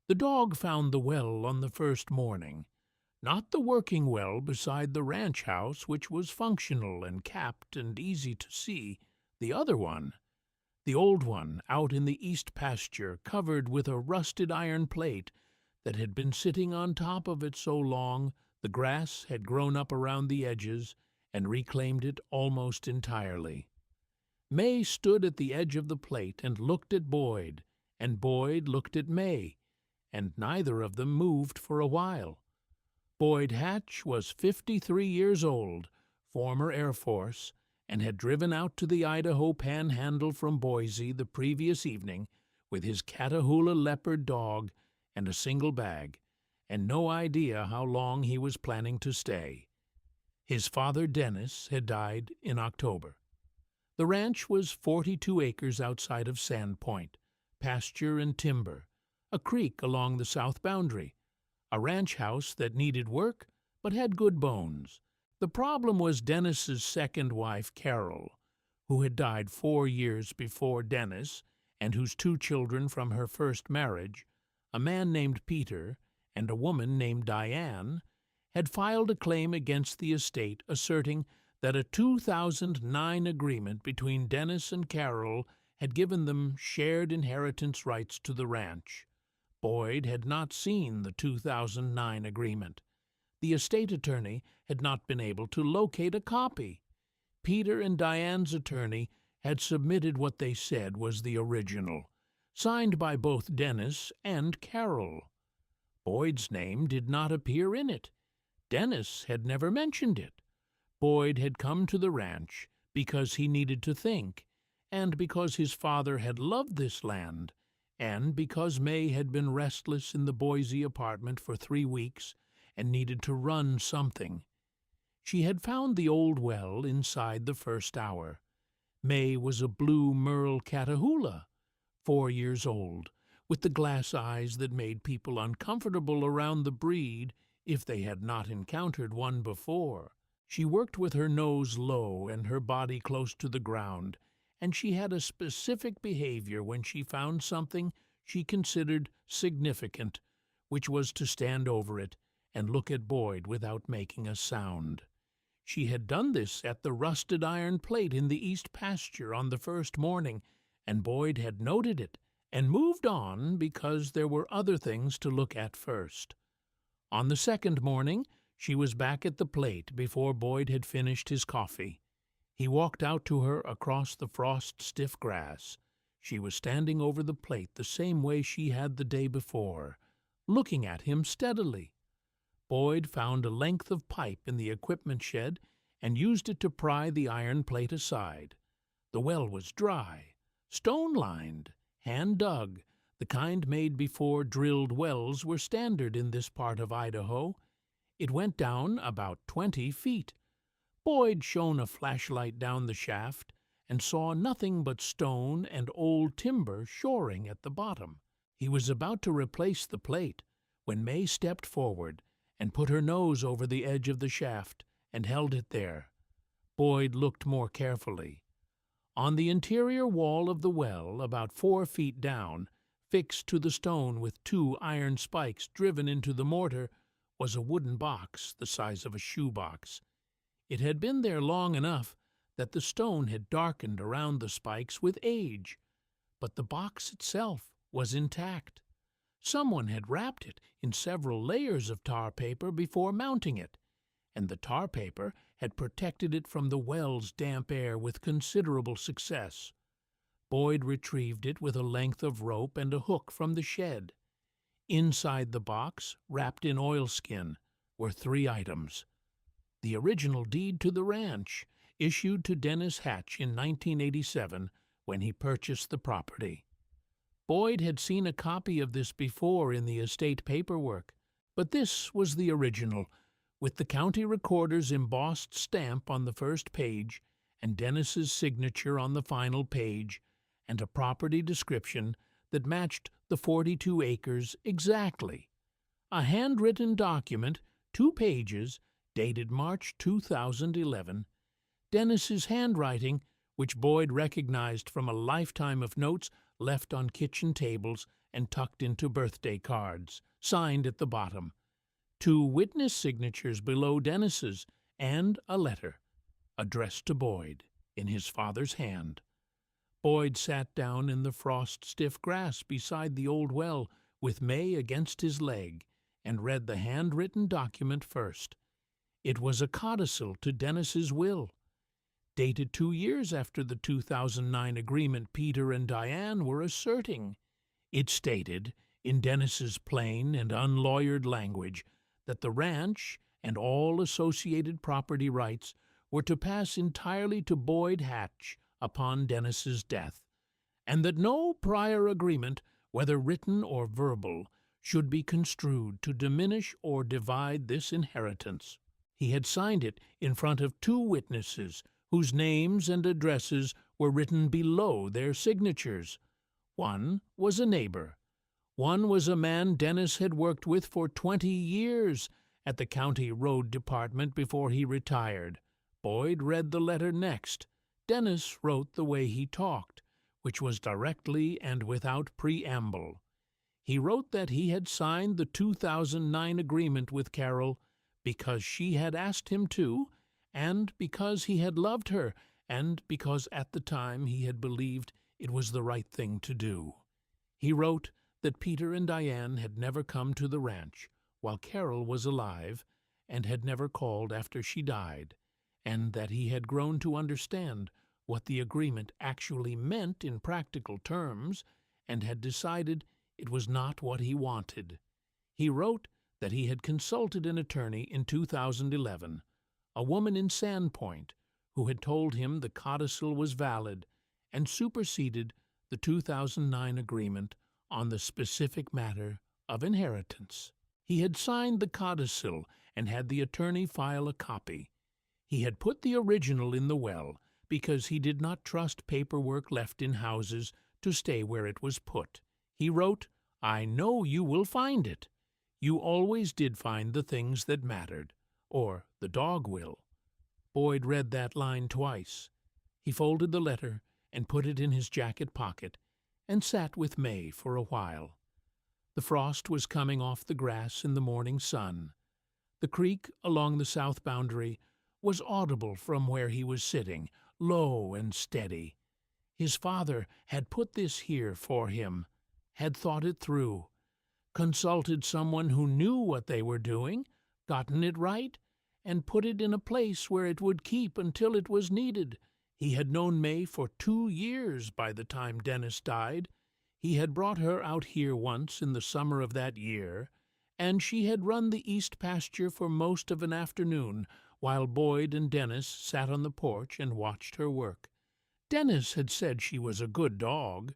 The dog found the well on the first morning, not the working well beside the ranch house, which was functional and capped and easy to see, the other one, the old one out in the east pasture, covered with a rusted iron plate that had been sitting on top of it so long the grass had grown up around the edges and reclaimed it almost entirely. May stood at the edge of the plate and looked at Boyd, and Boyd looked at May, and neither of them moved for a while. Boyd Hatch was 53 years old, former Air Force, and had driven out to the Idaho panhandle from Boise the previous evening with his Catahoula Leopard dog and a single bag, and no idea how long he was planning to stay. His father, Dennis, had died in October. The ranch was 42 acres outside of Sandpoint, pasture and timber, a creek along the south boundary, a ranch house that needed work but had good bones. The problem was Dennis's second wife, Carol, who had died 4 years before Dennis, and whose 2 children from her first marriage, a man named Peter and a woman named Diane, had filed a claim against the estate asserting that a 2009 agreement between Dennis and Carol had given them shared inheritance rights to the ranch. Boyd had not seen the 2009 agreement. The estate attorney had not been able to locate a copy. Peter and Diane's attorney had submitted what they said was the original, signed by both Dennis and Carol. Boyd's name did not appear in it. Dennis had never mentioned it. Boyd had come to the ranch because he needed to think, and because his father had loved this land, and because May had been restless in the Boise apartment for 3 weeks and needed to run something. She had found the old well inside the first hour. May was a blue merle Catahoula, 4 years old, with the glass eyes that made people uncomfortable around the breed if they had not encountered one before. She worked with her nose low and her body close to the ground, and she had a specific behavior when she found something she considered significant, which was to stand over it and look at Boyd without making a sound. She had done this at the rusted iron plate in the east pasture on the first morning, and Boyd had noted it and moved on because there were other things to look at first. On the second morning, she was back at the plate before Boyd had finished his coffee. He walked out to her across the frost-stiff grass. She was standing over the plate the same way she had the day before, looking at him steadily. Boyd found a length of pipe in the equipment shed and used it to pry the iron plate aside. The well was dry, stone-lined, hand-dug, the kind made before drilled wells were standard in this part of Idaho. It went down about 20 feet. Boyd shone a flashlight down the shaft and saw nothing but stone and old timber shoring at the bottom. He was about to replace the plate when May stepped forward and put her nose over the edge of the shaft and held it there. Boyd looked more carefully. On the interior wall of the well, about 4 feet down, fixed to the stone with 2 iron spikes driven into the mortar, was a wooden box the size of a shoebox. It had been there long enough that the stone had darkened around the spikes with age, but the box itself was intact. Someone had wrapped it in several layers of tar paper before mounting it, and the tar paper had protected it from the well's damp air with considerable success. Boyd retrieved it with a length of rope and a hook from the shed. Inside the box, wrapped in oilskin, were 3 items. The original deed to the ranch, issued to Dennis Hatch in 1987 when he purchased the property. Boyd had seen a copy of this before in the estate paperwork, but this was the original, with the county recorder's embossed stamp on the first page and Dennis's signature on the final page, and a property description that matched the 42 acres exactly. A handwritten document, 2 pages, dated March 2011. Dennis's handwriting, which Boyd recognized from a lifetime of notes, left on kitchen tables and tucked into birthday cards, signed at the bottom, 2 witness signatures below Dennis's, and a letter, addressed to Boyd, in his father's hand. Boyd sat down in the frost-stiff grass beside the old well, with Mae against his leg, and read the handwritten document first. It was a codicil to Dennis's will, dated 2 years after the 2009 agreement Peter and Diane were asserting. It stated, in Dennis's plain and unlawyered language, that the ranch and all associated property rights were to pass entirely to Boyd Hatch upon Dennis's death, and that no prior agreement, whether written or verbal, should be construed to diminish or divide this inheritance. He had signed it in front of 2 witnesses, whose names and addresses were written below their signatures. One was a neighbor. One was a man Dennis had worked with for 20 years at the county road department before he retired. Boyd read the letter next. Dennis wrote the way he talked, which was directly and without preamble. He wrote that he had signed the 2009 agreement with Carol because she had asked him to, and because he had loved her, and because at the time he had believed it was the right thing to do. He wrote that Peter and Diane had never come to the ranch while Carol was alive, and had never called after she died, and that he had grown to understand what the agreement actually meant in practical terms, and had decided it was not what he wanted. He wrote that he had consulted an attorney in 2011, a woman in Sandpoint, who had told him the codicil was valid and superseded the 2009 agreement on the specific matter of inheritance. He had signed the codicil and had the attorney file a copy. He had put the original in the well because he did not trust paperwork left in houses to stay where it was put. He wrote, "I know you will find it. You always did find the things that mattered, or the dog will." Boyd read that line twice. He folded the letter and put it in his jacket pocket and sat with Mae for a while. The frost was coming off the grass in the morning sun. The creek along the south boundary was audible from where he was sitting, low and steady. His father had put this here for him, had thought it through, consulted someone who knew what they were doing, gotten it right, and put it in a place where it would keep until it was needed. He had known Mae for 2 years by the time Dennis died. He had brought her out here once in the summer of that year, and she had run the east pasture for most of an afternoon while Boyd and Dennis sat on the porch and watched her work. Dennis had said she was a good dog.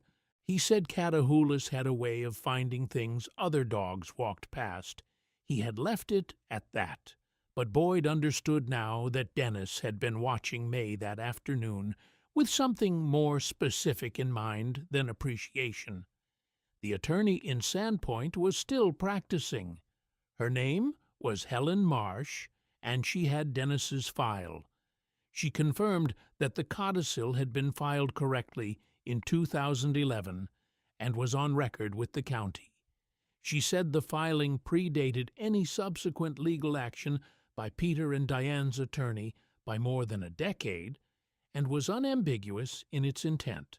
He said Catahoulas had a way of finding things other dogs walked past. He had left it at that. But Boyd understood now that Dennis had been watching Mae that afternoon with something more specific in mind than appreciation. The attorney in Sandpoint was still practicing. Her name was Helen Marsh, and she had Dennis's file. She confirmed that the codicil had been filed correctly in 2011 and was on record with the county. She said the filing predated any subsequent legal action by Peter and Diane's attorney by more than a decade, and was unambiguous in its intent.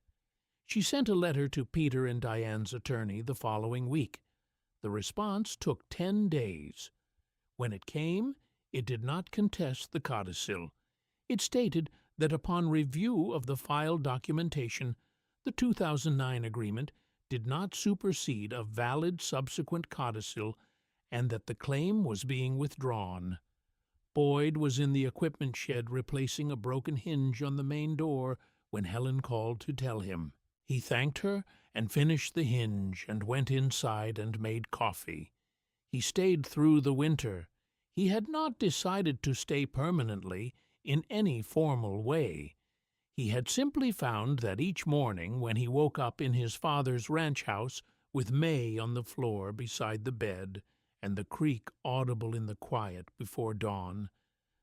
She sent a letter to Peter and Diane's attorney the following week. The response took 10 days. When it came, it did not contest the codicil. It stated that upon review of the filed documentation, the 2009 agreement did not supersede a valid subsequent codicil, and that the claim was being withdrawn. Boyd was in the equipment shed replacing a broken hinge on the main door when Helen called to tell him. He thanked her and finished the hinge and went inside and made coffee. He stayed through the winter. He had not decided to stay permanently in any formal way. He had simply found that each morning when he woke up in his father's ranch house with Mae on the floor beside the bed and the creek audible in the quiet before dawn,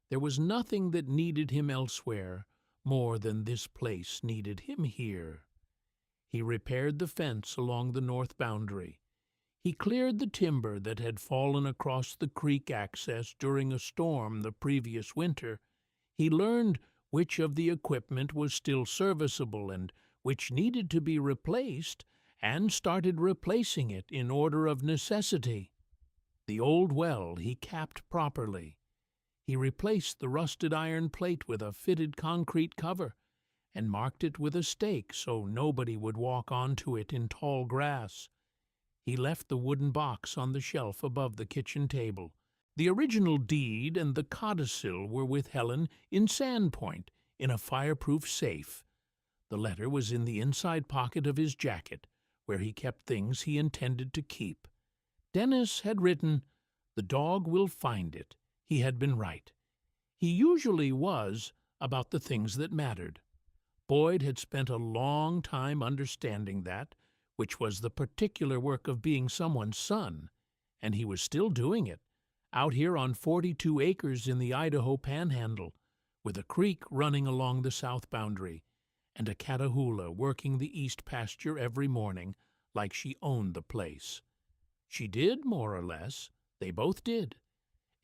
there was nothing that needed him elsewhere more than this place needed him here. He repaired the fence along the north boundary. He cleared the timber that had fallen across the creek access during a storm the previous winter. He learned which of the equipment was still serviceable and which needed to be replaced, and started replacing it in order of necessity. The old well he capped properly. He replaced the rusted iron plate with a fitted concrete cover, and marked it with a stake so nobody would walk onto it in tall grass. He left the wooden box on the shelf above the kitchen table. The original deed and the codicil were with Helen in Sandpoint, in a fireproof safe. The letter was in the inside pocket of his jacket, where he kept things he intended to keep. Dennis had written, "The dog will find it." He had been right. He usually was about the things that mattered. Boyd had spent a long time understanding that, which was the particular work of being someone's son, and he was still doing it, out here on 42 acres in the Idaho panhandle, with a creek running along the south boundary, and a Catahoula working the east pasture every morning, like she owned the place. She did, more or less. They both did.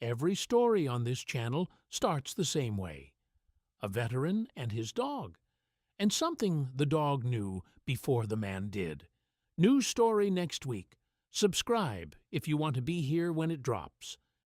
Every story on this channel starts the same way. A veteran and his dog, and something the dog knew before the man did. New story next week. Subscribe if you want to be here when it drops.